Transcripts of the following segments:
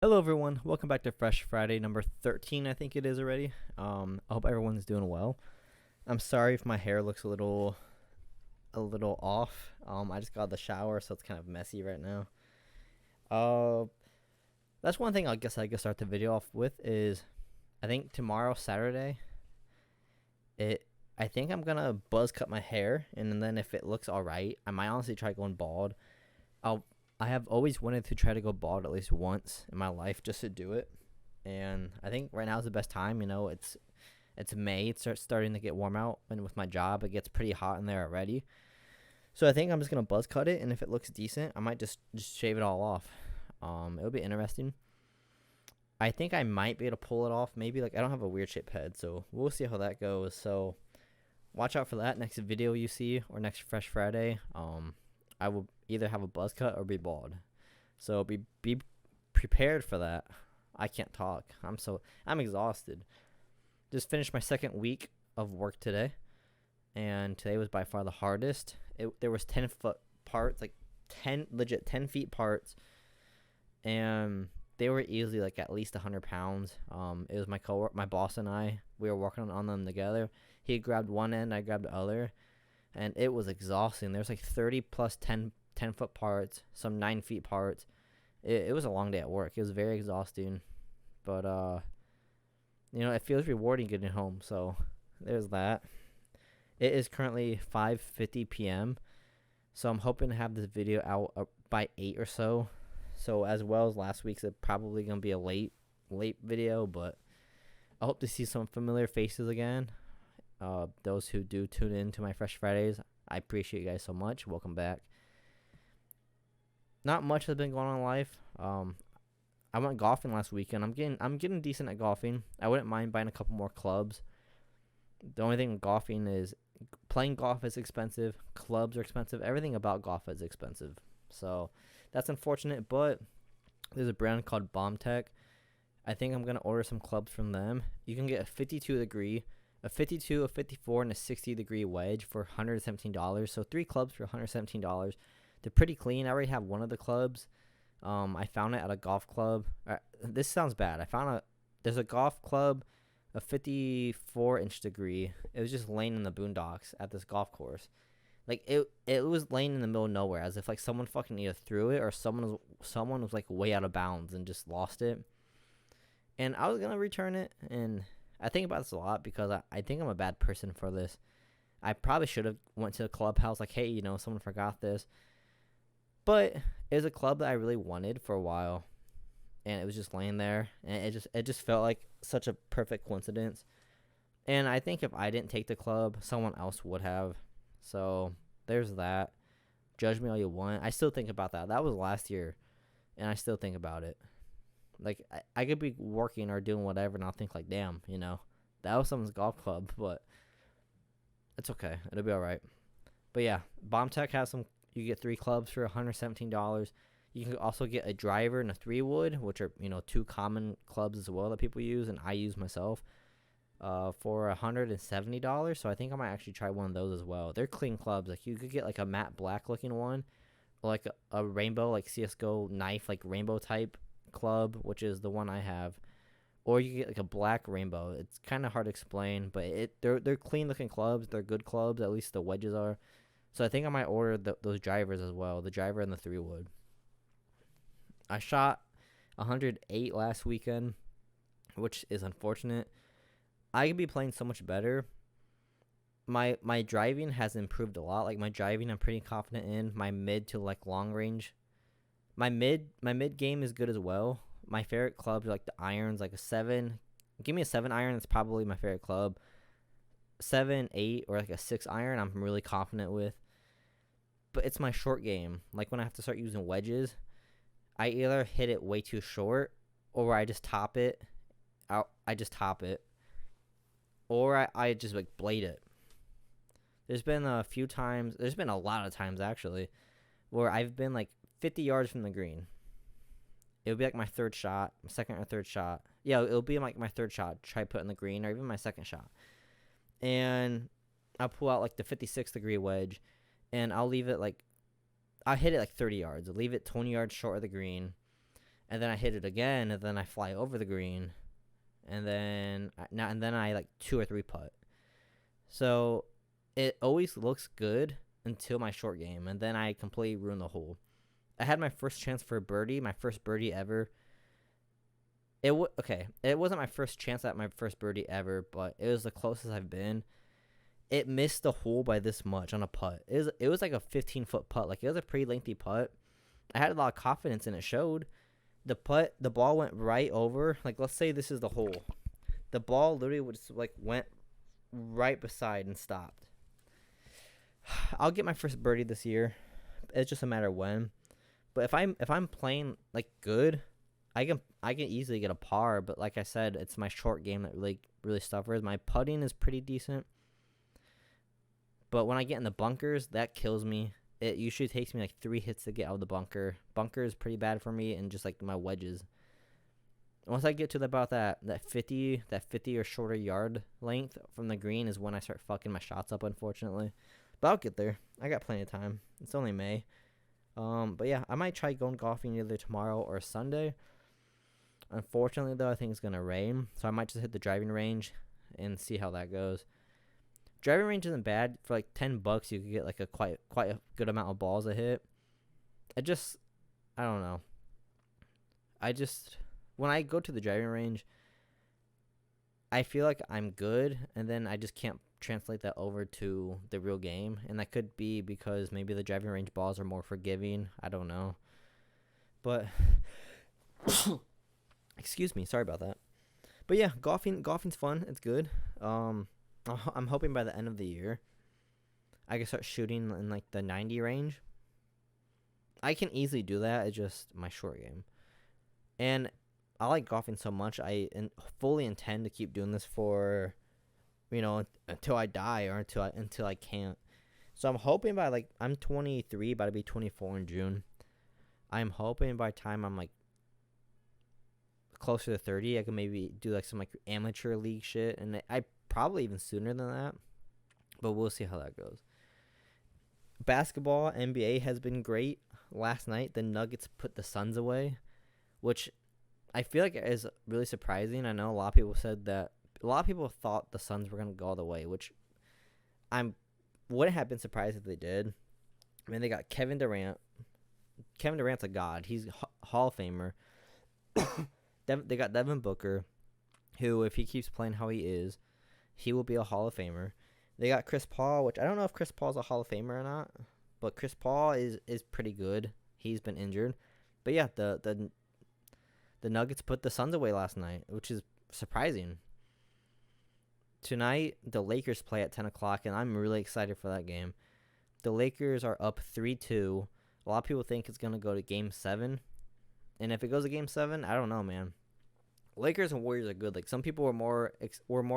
Hello everyone, welcome back to Fresh Friday number 13, I think it is already. I hope everyone's doing well. I'm sorry if my hair looks a little off. I just got out of the shower, so it's kind of messy right now. Uh that's one thing I guess I could start the video off with is I think tomorrow, Saturday, it I think I'm gonna buzz cut my hair, and then if it looks alright, I might honestly try going bald. I'll I have always wanted to try to go bald at least once in my life just to do it. And I think right now is the best time. It's May. It starts starting to get warm out, and with my job, it gets pretty hot in there already. So I think I'm just gonna buzz cut it, and if it looks decent, I might just shave it all off. It'll be interesting. I think I might be able to pull it off. Maybe like I don't have a weird shaped head, so we'll see how that goes. So watch out for that next video you see or next Fresh Friday. I will either have a buzz cut or be bald. So be prepared for that. I can't talk. I'm exhausted. Just finished my second week of work today, and today was by far the hardest. There was 10-foot parts, like 10 feet parts, and they were easily like at least 100 pounds. It was my boss and I. We were working on them together. He grabbed one end, I grabbed the other, and it was exhausting. There's like 30 plus 10-foot parts, some 9 feet parts. It was a long day at work. It was very exhausting, but it feels rewarding getting home. So there's that. It is currently 5:50 p.m. So I'm hoping to have this video out by 8 or so. So as well as last week's, it's probably gonna be a late video, but I hope to see some familiar faces again. Those who do tune in to my Fresh Fridays, I appreciate you guys so much. Welcome back. Not much has been going on in life. I went golfing last weekend. I'm getting decent at golfing. I wouldn't mind buying a couple more clubs. The only thing with golfing is playing golf is expensive. Clubs are expensive. Everything about golf is expensive. So that's unfortunate, but there's a brand called BombTech. I think I'm gonna order some clubs from them. You can get a 52 degree, a 52, a 54, and a 60-degree wedge for $117. So 3 clubs for $117. They're pretty clean. I already have one of the clubs. I found it at a golf club. This sounds bad. There's a golf club, a 54-inch degree. It was just laying in the boondocks at this golf course. Like it was laying in the middle of nowhere, as if like someone fucking either threw it or someone was like way out of bounds and just lost it. And I was gonna return it, and I think about this a lot because I think I'm a bad person for this. I probably should have went to the clubhouse like, hey, someone forgot this. But it was a club that I really wanted for a while, and it was just laying there, and it just felt like such a perfect coincidence. And I think if I didn't take the club, someone else would have. So there's that. Judge me all you want. I still think about that. That was last year, and I still think about it. Like I could be working or doing whatever, and I'll think like, damn, that was someone's golf club, but it's okay. It'll be all right. But yeah, BombTech has some. You get 3 clubs for $117. You can also get a driver and a 3-wood, which are 2 common clubs as well that people use, and I use myself, for $170. So I think I might actually try one of those as well. They're clean clubs. Like you could get like a matte black looking one, or like a rainbow, like CS:GO knife, like rainbow type club, which is the one I have, or you get like a black rainbow. It's kind of hard to explain, but they're clean looking clubs. They're good clubs. At least the wedges are. So I think I might order those drivers as well, the driver and the 3-wood. I shot 108 last weekend, which is unfortunate. I could be playing so much better. My driving has improved a lot. Like my driving, I'm pretty confident in. My mid to like long range, my mid game is good as well. My favorite clubs are like the irons, like a 7. Give me a 7 iron. That's probably my favorite club. 7, 8, or like a 6 iron, I'm really confident with. But it's my short game. Like when I have to start using wedges, I either hit it way too short, or I just top it. I just top it, or I just like blade it. There's been a few times. There's been a lot of times actually, where I've been like 50 yards from the green. It would be like my third shot, my second or third shot. Yeah, it'll be like my third shot. Try putting the green, or even my second shot. And I'll pull out like the 56-degree wedge, and I'll leave it like, I hit it like 30 yards. I'll leave it 20 yards short of the green, and then I hit it again, and then I fly over the green, and then I like 2 or 3 putt. So it always looks good until my short game, and then I completely ruin the hole. I had my first chance for a birdie, my first birdie ever. It wasn't my first chance at my first birdie ever, but it was the closest I've been. It missed the hole by this much on a putt. It was like a 15-foot putt. Like, it was a pretty lengthy putt. I had a lot of confidence, and it showed. The ball went right over. Like, let's say this is the hole. The ball literally just like went right beside and stopped. I'll get my first birdie this year. It's just a matter of when. But if I'm playing like good, I can easily get a par. But like I said, it's my short game that really suffers. My putting is pretty decent, but when I get in the bunkers, that kills me. It usually takes me like 3 hits to get out of the bunker. Bunker is pretty bad for me, and just like my wedges. Once I get to about that 50 or shorter yard length from the green is when I start fucking my shots up, unfortunately. But I'll get there. I got plenty of time. It's only May. But yeah, I might try going golfing either tomorrow or Sunday. Unfortunately, though, I think it's gonna rain, so I might just hit the driving range and see how that goes. Driving range isn't bad. For like $10, you could get like a quite a good amount of balls to hit. I don't know. When I go to the driving range, I feel like I'm good, and then I just can't translate that over to the real game. And that could be because maybe the driving range balls are more forgiving. I don't know. But excuse me, sorry about that. But yeah, golfing's fun. It's good. I'm hoping by the end of the year I can start shooting in like the 90 range. I can easily do that. It's just my short game. And I like golfing so much. I fully intend to keep doing this for, until I die or until I can't. So I'm hoping I'm 23, about to be 24 in June. I'm hoping by the time I'm like closer to 30, I can maybe do like some like amateur league shit, and I probably even sooner than that. But we'll see how that goes. Basketball, NBA has been great. Last night, the Nuggets put the Suns away, which I feel like is really surprising. I know a lot of people said that. A lot of people thought the Suns were going to go all the way, which wouldn't have been surprised if they did. I mean, they got Kevin Durant. Kevin Durant's a god. He's a Hall of Famer. They got Devin Booker, who, if he keeps playing how he is, he will be a Hall of Famer. They got Chris Paul, which I don't know if Chris Paul's a Hall of Famer or not, but Chris Paul is pretty good. He's been injured. But yeah, the Nuggets put the Suns away last night, which is surprising. Tonight, the Lakers play at 10 o'clock, and I'm really excited for that game. The Lakers are up 3-2. A lot of people think it's going to go to Game 7. And if it goes to Game 7, I don't know, man. Lakers and Warriors are good. Like, some people were more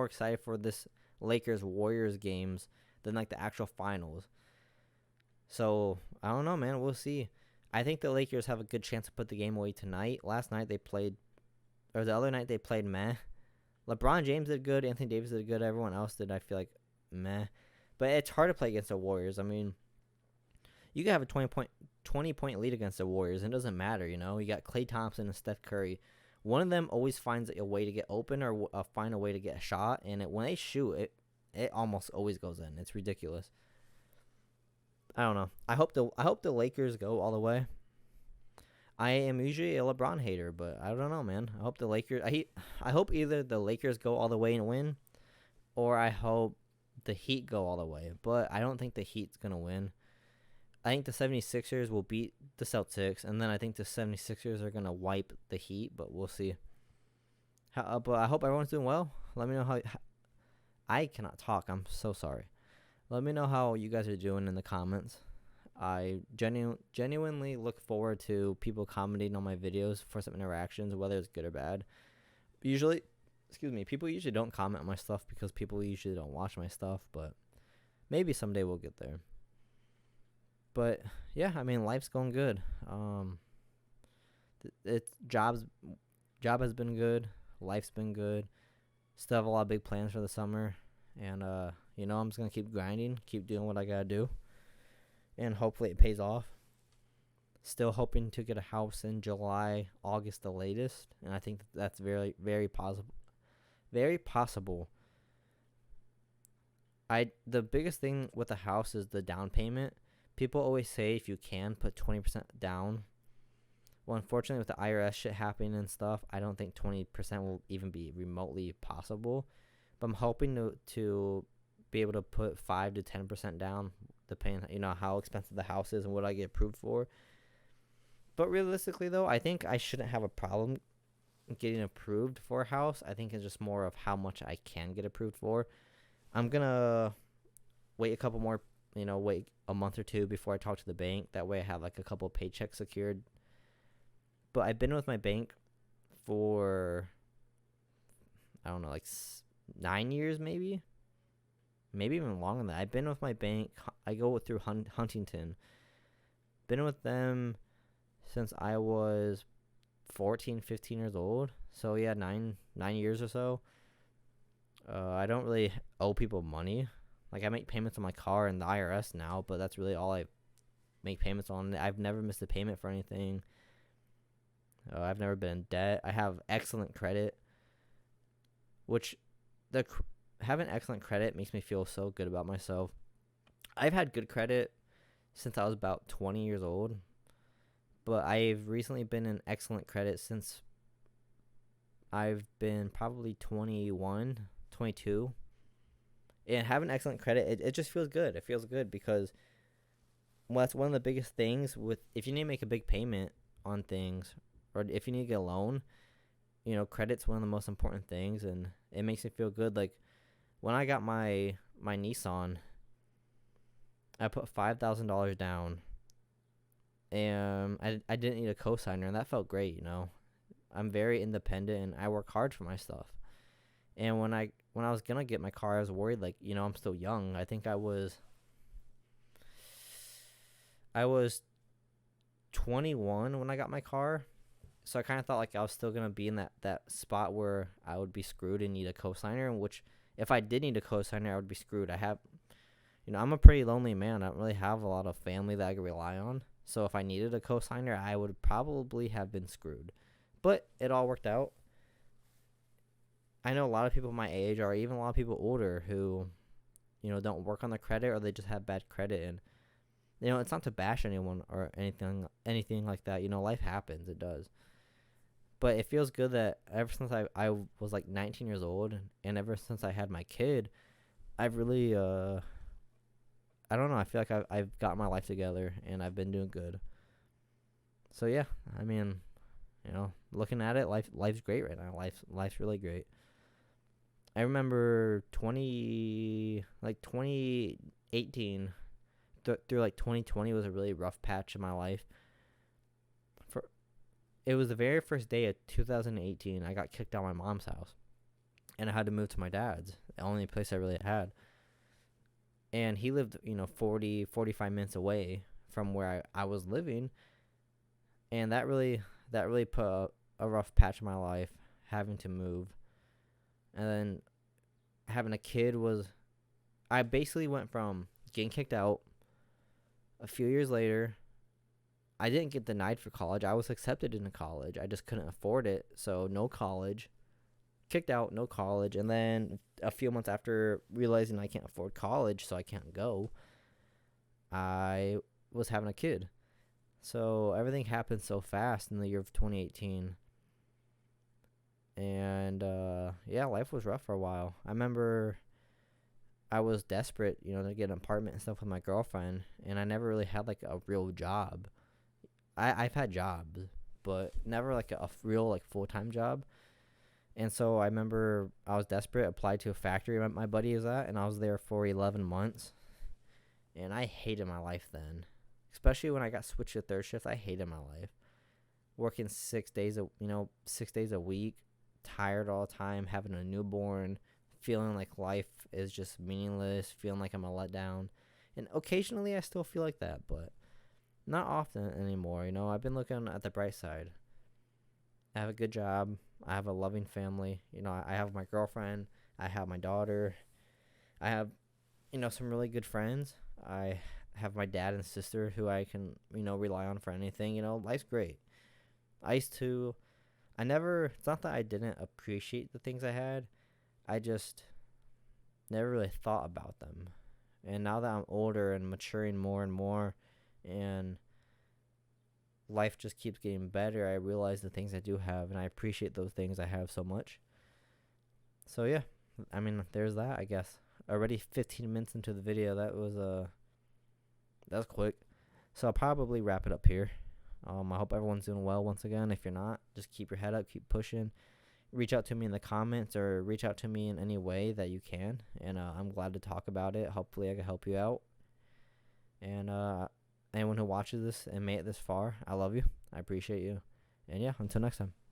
excited for this Lakers-Warriors games than, like, the actual finals. So, I don't know, man. We'll see. I think the Lakers have a good chance to put the game away tonight. The other night they played meh. LeBron James did good. Anthony Davis did good. Everyone else did, I feel like, meh. But it's hard to play against the Warriors. I mean, you can have a 20-point lead against the Warriors, and it doesn't matter, You got Klay Thompson and Steph Curry. One of them always finds a way to get open or find a way to get a shot, and when they shoot, it almost always goes in. It's ridiculous. I don't know. I hope the Lakers go all the way. I am usually a LeBron hater, but I don't know, man. I hope the Lakers. I hope either the Lakers go all the way and win, or I hope the Heat go all the way. But I don't think the Heat's gonna win. I think the 76ers will beat the Celtics, and then I think the 76ers are gonna wipe the Heat. But we'll see. But I hope everyone's doing well. Let me know how. I cannot talk. I'm so sorry. Let me know how you guys are doing in the comments. I genuinely look forward to people commenting on my videos for some interactions, whether it's good or bad. People usually don't comment on my stuff because people usually don't watch my stuff, but maybe someday we'll get there. But yeah, I mean, life's going good. Job has been good. Life's been good. Still have a lot of big plans for the summer, and I'm just gonna keep grinding, keep doing what I gotta do, and hopefully it pays off. Still hoping to get a house in July, August, the latest, and I think that's very, very possible. Very possible. The biggest thing with a house is the down payment. People always say if you can put 20% down. Well, unfortunately, with the IRS shit happening and stuff, I don't think 20% will even be remotely possible. But I'm hoping to be able to put 5 to 10% down, depending, how expensive the house is and what I get approved for. But realistically, though, I think I shouldn't have a problem getting approved for a house. I think it's just more of how much I can get approved for. I'm gonna wait a couple more, wait a month or two before I talk to the bank. That way I have like a couple of paychecks secured. But I've been with my bank for, I don't know, like 9 years maybe even longer than that. I've been with my bank. I go through Huntington. Been with them since I was 14, 15 years old. So yeah, 9 years or so. I don't really owe people money. Like, I make payments on my car and the IRS now, but that's really all I make payments on. I've never missed a payment for anything. I've never been in debt. I have excellent credit, which having excellent credit makes me feel so good about myself. I've had good credit since I was about 20 years old, but I've recently been in excellent credit since I've been probably 21, 22. And having excellent credit, it just feels good. It feels good because, well, that's one of the biggest things if you need to make a big payment on things, or if you need to get a loan, credit's one of the most important things, and it makes me feel good. Like, when I got my Nissan, I put $5,000 down, and I didn't need a cosigner, and that felt great. I'm very independent, and I work hard for my stuff. And when I was gonna get my car, I was worried, like, I'm still young. I think I was 21 when I got my car, so I kind of thought like I was still gonna be in that spot where I would be screwed and need a cosigner. Which, if I did need a cosigner, I would be screwed. I'm a pretty lonely man. I don't really have a lot of family that I can rely on. So if I needed a cosigner, I would probably have been screwed. But it all worked out. I know a lot of people my age, or even a lot of people older, who, don't work on their credit, or they just have bad credit. And, it's not to bash anyone or anything like that. Life happens. It does. But it feels good that ever since I was like 19 years old, and ever since I had my kid, I've really, I don't know, I feel like I've got my life together, and I've been doing good. So yeah, I mean, looking at it, life's great right now. Life's really great. I remember 2018 through like 2020 was a really rough patch in my life. It was the very first day of 2018 I got kicked out of my mom's house, and I had to move to my dad's, the only place I really had. And he lived, 45 minutes away from where I was living, and that really put a rough patch in my life, having to move. And then having a kid I basically went from getting kicked out. A few years later, I didn't get denied for college. I was accepted into college. I just couldn't afford it, so no college. Kicked out, no college. And then a few months after realizing I can't afford college, so I can't go, I was having a kid. So everything happened so fast in the year of 2018. And, yeah, life was rough for a while. I remember I was desperate, to get an apartment and stuff with my girlfriend, and I never really had, like, a real job. I've had jobs, but never, like, a real, like, full-time job. And so I remember I was desperate, applied to a factory my buddy was at, and I was there for 11 months. And I hated my life then. Especially when I got switched to third shift, I hated my life. Working 6 days a week, tired all the time, having a newborn, feeling like life is just meaningless, feeling like I'm a letdown. And occasionally I still feel like that, but not often anymore. I've been looking at the bright side. I have a good job. I have a loving family. I have my girlfriend. I have my daughter. I have, some really good friends. I have my dad and sister who I can, rely on for anything. Life's great. I used to, I never, it's not that I didn't appreciate the things I had. I just never really thought about them. And now that I'm older and maturing more and more, and life just keeps getting better, I realize the things I do have, and I appreciate those things I have so much. So yeah, I mean, there's that, I guess. Already 15 minutes into the video. That was quick. So I'll probably wrap it up here. I hope everyone's doing well once again. If you're not, just keep your head up, keep pushing. Reach out to me in the comments, or reach out to me in any way that you can, and I'm glad to talk about it. Hopefully I can help you out. And anyone who watches this and made it this far, I love you. I appreciate you. And yeah, until next time.